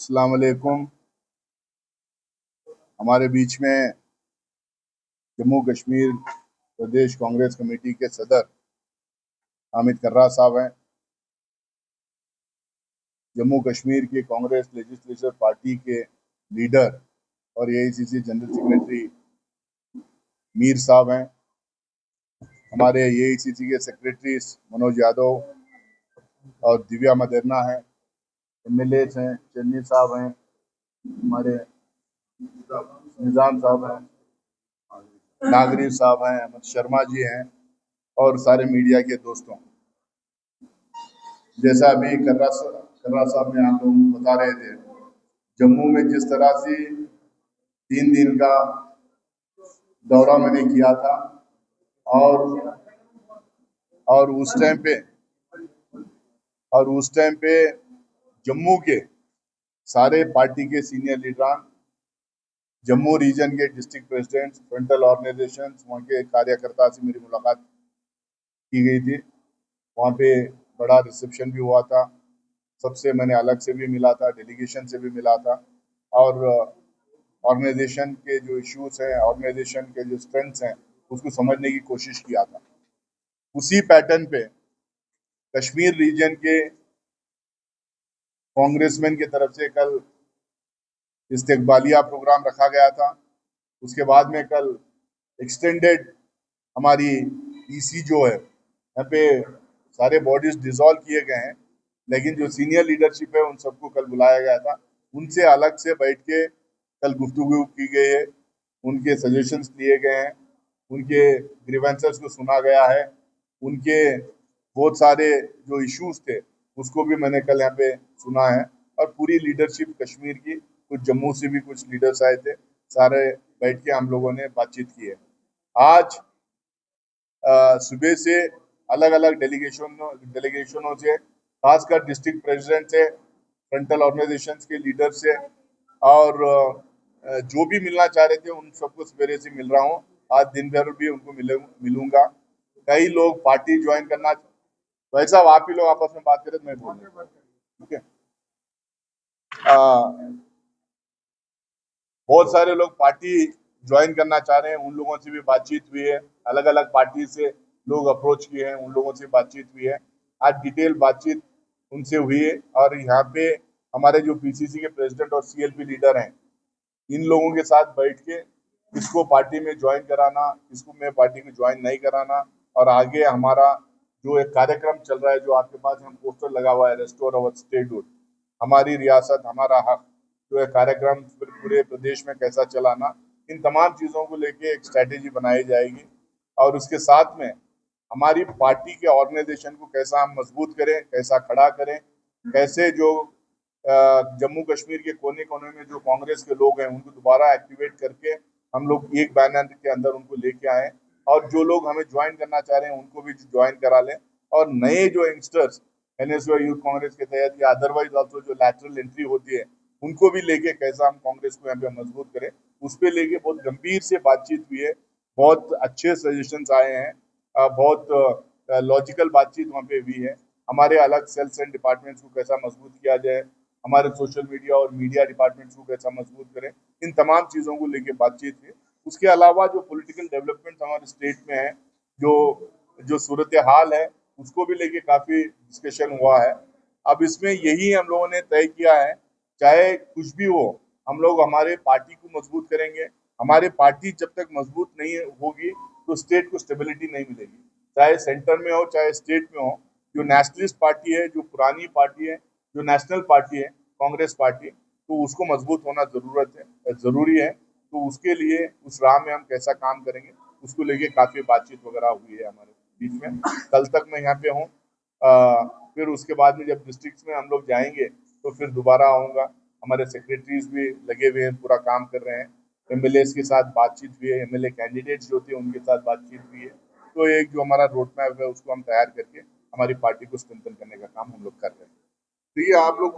अस्सलाम वालेकुम। हमारे बीच में जम्मू कश्मीर प्रदेश कांग्रेस कमेटी के सदर हामिद कर्रा साहब हैं। जम्मू कश्मीर की कांग्रेस लेजिस्लेचर पार्टी के लीडर और एआईसीसी जनरल सेक्रेटरी मीर साहब हैं। हमारे एआईसीसी के सेक्रेटरी मनोज यादव और दिव्या मदेरना हैं। एमएलए हैं, चन्नी साहब हैं, हमारे निज़ाम साहब हैं, नागरी साहब हैं, अहमद शर्मा जी हैं और सारे मीडिया के दोस्तों। जैसा अभी कर्रा साहब ने आप लोगों को बता रहे थे, जम्मू में जिस तरह से 3 दिन का दौरा मैंने किया था और उस टाइम पे जम्मू के सारे पार्टी के सीनियर लीडरान, जम्मू रीजन के डिस्ट्रिक्ट प्रेसिडेंट्स, फ्रंटल ऑर्गेनाइजेशन, वहाँ के कार्यकर्ता से मेरी मुलाकात की गई थी। वहाँ पे बड़ा रिसेप्शन भी हुआ था। सबसे मैंने अलग से भी मिला था, डेलीगेशन से भी मिला था और ऑर्गेनाइजेशन के जो इश्यूज हैं, ऑर्गेनाइजेशन के जो स्ट्रेंथ्स हैं, उसको समझने की कोशिश किया था। उसी पैटर्न पे कश्मीर रीजन के कांग्रेसमैन की तरफ से कल इस्तेकबालिया प्रोग्राम रखा गया था। उसके बाद में कल एक्सटेंडेड हमारी ईसी जो है, यहाँ पे सारे बॉडीज डिसॉल्व किए गए हैं, लेकिन जो सीनियर लीडरशिप है उन सबको कल बुलाया गया था। उनसे अलग से बैठ के कल गुफ्तगू की गई है, उनके सजेशंस लिए गए हैं, उनके ग्रीवेंसेस को सुना गया है, उनके बहुत सारे जो इश्यूज थे उसको भी मैंने कल यहाँ पे सुना है। और पूरी लीडरशिप कश्मीर की, कुछ जम्मू से भी कुछ लीडर्स आए थे, सारे बैठ के हम लोगों ने बातचीत की है। आज सुबह से अलग अलग डेलीगेशनों से, खासकर डिस्ट्रिक्ट प्रेसिडेंट से, फ्रंटल ऑर्गेनाइजेशन के लीडर से और जो भी मिलना चाह रहे थे उन सबको सवेरे से मिल रहा हूँ। आज दिन भर भी उनको मिलूंगा। कई लोग पार्टी ज्वाइन करना, वैसा आप ही लोग आपस में बात करें तो मैं बोल रहा हूँ, ठीक है। बहुत सारे लोग पार्टी ज्वाइन करना चाह रहे हैं, उन लोगों से भी बातचीत हुई है। अलग अलग पार्टी से लोग अप्रोच किए हैं, उन लोगों से बातचीत हुई है। आज डिटेल बातचीत उनसे हुई है और यहाँ पे हमारे जो पीसीसी के प्रेसिडेंट और सीएलपी लीडर हैं, इन लोगों के साथ बैठ के किसको पार्टी में ज्वाइन कराना, किसको में पार्टी में ज्वाइन नहीं कराना, और आगे हमारा जो एक कार्यक्रम चल रहा है, जो आपके पास हम पोस्टर लगा हुआ है, रेस्टोर अवर स्टेटहुड, हमारी रियासत हमारा हक, जो है कार्यक्रम पूरे प्रदेश में कैसा चलाना, इन तमाम चीज़ों को लेके एक स्ट्रैटेजी बनाई जाएगी। और उसके साथ में हमारी पार्टी के ऑर्गेनाइजेशन को कैसा हम मजबूत करें, कैसा खड़ा करें, कैसे जो जम्मू कश्मीर के कोने कोने में जो कांग्रेस के लोग हैं उनको दोबारा एक्टिवेट करके हम लोग एक बैनर के अंदर उनको लेके आए, और जो लोग हमें ज्वाइन करना चाह रहे हैं उनको भी ज्वाइन करा लें। और नए जो यंगस्टर्स एनएसयूआई यूथ कांग्रेस के तहत या अदरवाइज ऑल्सो जो लैटरल एंट्री होती है, उनको भी लेके कैसा हम कांग्रेस को यहाँ पे मजबूत करें, उस पर लेके बहुत गंभीर से बातचीत हुई है। बहुत अच्छे सजेशंस आए हैं, बहुत लॉजिकल बातचीत वहाँ पे हुई है। हमारे अलग सेल्स एंड डिपार्टमेंट्स को कैसा मजबूत किया जाए, हमारे सोशल मीडिया और मीडिया डिपार्टमेंट्स को कैसा मजबूत करें, इन तमाम चीज़ों को लेके बातचीत हुई। उसके अलावा जो पॉलिटिकल डेवलपमेंट हमारे स्टेट में है, जो जो सूरत हाल है, उसको भी लेके काफ़ी डिस्कशन हुआ है। अब इसमें यही हम लोगों ने तय किया है, चाहे कुछ भी हो, हम लोग हमारे पार्टी को मजबूत करेंगे। हमारी पार्टी जब तक मजबूत नहीं होगी तो स्टेट को स्टेबिलिटी नहीं मिलेगी, चाहे सेंटर में हो चाहे स्टेट में हो। जो नेशनलिस्ट पार्टी है, जो पुरानी पार्टी है, जो नेशनल पार्टी है कांग्रेस पार्टी, तो उसको मजबूत होना जरूरी है। तो उसके लिए उस राह में हम कैसा काम करेंगे, उसको लेके काफ़ी बातचीत वगैरह हुई है हमारे बीच में। कल तक मैं यहाँ पे हूँ, फिर उसके बाद में जब डिस्ट्रिक्ट में हम लोग जाएंगे तो फिर दोबारा आऊँगा। हमारे सेक्रेटरीज भी लगे हुए हैं, पूरा काम कर रहे हैं। एमएलए के साथ बातचीत हुई है, एमएलए कैंडिडेट्स जो थे उनके साथ बातचीत हुई है। तो एक जो हमारा रोड मैप है उसको हम तैयार करके हमारी पार्टी को स्ट्रेंथन करने का काम हम लोग कर रहे हैं। तो ये आप लोग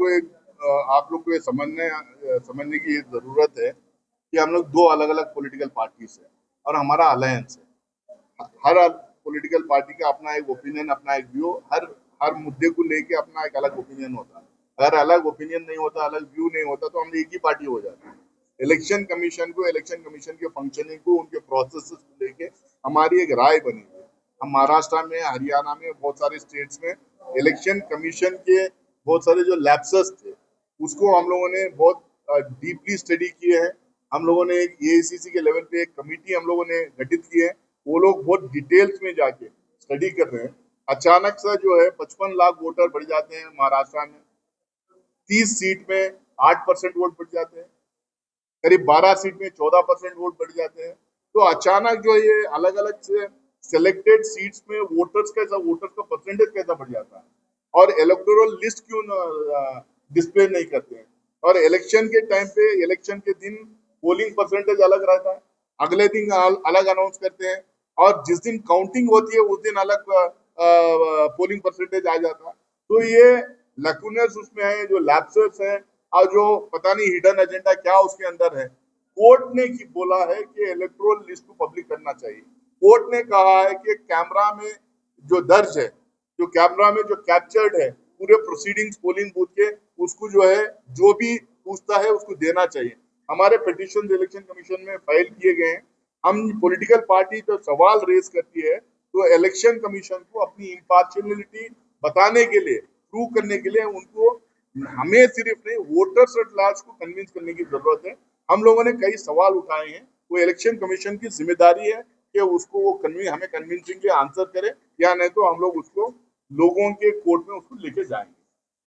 को ये समझने की ज़रूरत है कि हम लोग दो अलग अलग पॉलिटिकल पार्टीज है और हमारा अलायंस है। हर पॉलिटिकल पार्टी का अपना एक ओपिनियन, अपना एक व्यू, हर हर मुद्दे को लेके अपना एक अलग ओपिनियन होता है। अगर अलग ओपिनियन नहीं होता, अलग व्यू नहीं होता, तो हम एक ही पार्टी हो जाते। इलेक्शन कमीशन के फंक्शनिंग को, उनके प्रोसेस को लेके हमारी एक राय बनी है। हम महाराष्ट्र में, हरियाणा में, बहुत सारे स्टेट्स में इलेक्शन कमीशन के बहुत सारे जो लैप्सेस थे, उसको हम लोगों ने बहुत डीपली स्टडी किए हैं। हम लोगों ने एक एआईसीसी के लेवल पे एक कमेटी हम लोगों ने गठित की है। वो लोग बहुत डिटेल्स में जाके स्टडी कर रहे हैं। अचानक से जो है 55 लाख वोटर बढ़ जाते हैं महाराष्ट्र में, 30 सीट में 8% वोट बढ़ जाते हैं, करीब 12 सीट में 14% वोट बढ़ जाते हैं। तो अचानक जो ये अलग अलग से सिलेक्टेड सीट्स में वोटर्स का परसेंटेज कैसा बढ़ जाता है, और इलेक्टोरल लिस्ट क्यों डिस्प्ले नहीं करते हैं, और इलेक्शन के टाइम पे, इलेक्शन के दिन पोलिंग परसेंटेज अलग रहता है, अगले दिन अलग अनाउंस करते हैं, और जिस दिन काउंटिंग होती है उस दिन अलग पोलिंग परसेंटेज आ जाता है। तो ये लैकुनस उसमें है, जो लैप्सेस है, और जो पता नहीं हिडन एजेंडा क्या उसके अंदर है। कोर्ट ने की बोला है कि इलेक्टोरल लिस्ट को पब्लिक करना चाहिए। कोर्ट ने कहा है कि कैमरा में जो दर्ज है, जो कैमरा में जो कैप्चर्ड है पूरे प्रोसीडिंग्स पोलिंग बूथ के, उसको जो है जो भी पूछता है उसको देना चाहिए। हमारे पिटिशन इलेक्शन कमीशन में फाइल किए गए हैं। हम पॉलिटिकल पार्टी जो सवाल रेज करती है, तो इलेक्शन कमीशन को अपनी इम्पार्शियलिटी बताने के लिए, प्रूव करने के लिए, उनको, हमें सिर्फ नहीं, वोटर्स एट लार्ज को कन्विंस करने की जरूरत है। हम लोगों ने कई सवाल उठाए हैं, वो इलेक्शन कमीशन की जिम्मेदारी है कि उसको वो हमें कन्विंसिंगली आंसर करे, या नहीं तो हम लोग उसको लोगों के कोर्ट में उसको लेके जाएंगे।